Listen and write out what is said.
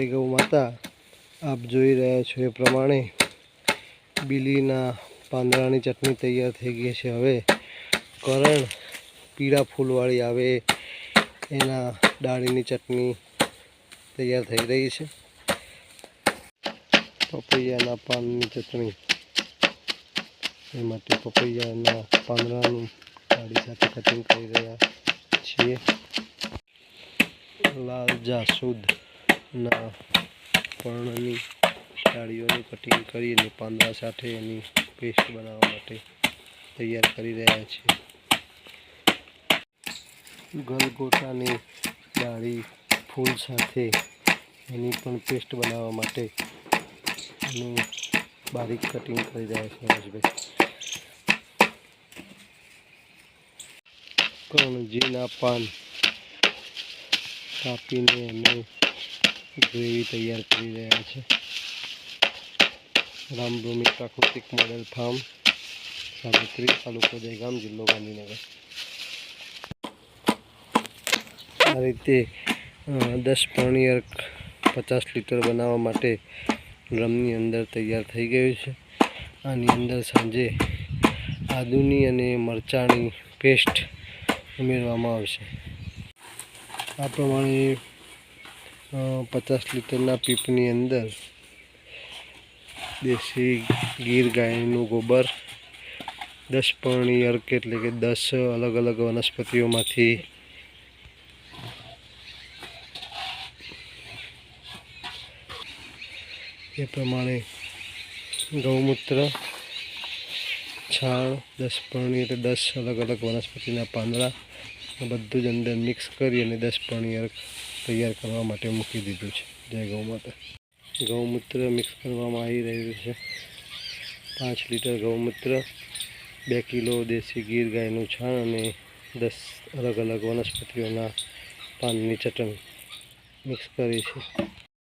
જય ગૌ માતા। આપ જોઈ રહ્યા છો એ પ્રમાણે બીલીના પાંદડાની ચટણી તૈયાર થઈ ગઈ છે। હવે કરણ પીળા ફૂલવાળી આવે એના ડાળીની ચટણી તૈયાર થઈ રહી છે। પપૈયાના પાનની ચટણી, એ માટે પપૈયાના પાંદડાનું ડાળી સાથે કટિંગ કરી રહ્યા છીએ। લાલ જાસૂદના પર્ણની ડાળીઓનું કટિંગ કરીને પાંદડા સાથે એની પેસ્ટ બનાવવા માટે તૈયાર કરી રહ્યા છીએ। ગલગોટાની ડાળી ફૂલ સાથે એની પણ પેસ્ટ બનાવવા માટે એનું બારીક કટિંગ કરી રહ્યા છે હરેશભાઈ। કણજીના પાન કાપીને એને ગ્રેવી તૈયાર કરી રહ્યા છે। રામભૂમિ પ્રાકૃતિક મોડેલ ફાર્મ, સાવિત્રી, તાલુકો જયગામ, જિલ્લો ગાંધીનગર। આ રીતે 10 પાણી અર્ક 50 લીટર બનાવવા માટે ડ્રમની અંદર તૈયાર થઈ ગયું છે। આની અંદર સાંજે આદુની અને મરચાંની પેસ્ટ ઉમેરવામાં આવશે। આ પ્રમાણે 50 લીટરના પીપની અંદર દેશી ગીર ગાયનું ગોબર, 10 પાણી અર્ક એટલે કે 10 અલગ અલગ વનસ્પતિઓમાંથી એ પ્રમાણે ગૌમૂત્ર, છાણ, 10 પાણી એટલે 10 અલગ અલગ વનસ્પતિના પાંદડા બધું જ અંદર મિક્સ કરી અને 10 પાણી અર્ક તૈયાર કરવા માટે મૂકી દીધું છે। જય ગૌ માતા। ગૌમૂત્ર મિક્સ કરવામાં આવી રહ્યું છે। 5 લીટર ગૌમૂત્ર, 2 કિલો દેશી ગીર ગાયનું છાણ અને 10 અલગ અલગ વનસ્પતિઓના પાનની ચટણી મિક્સ કરી છે।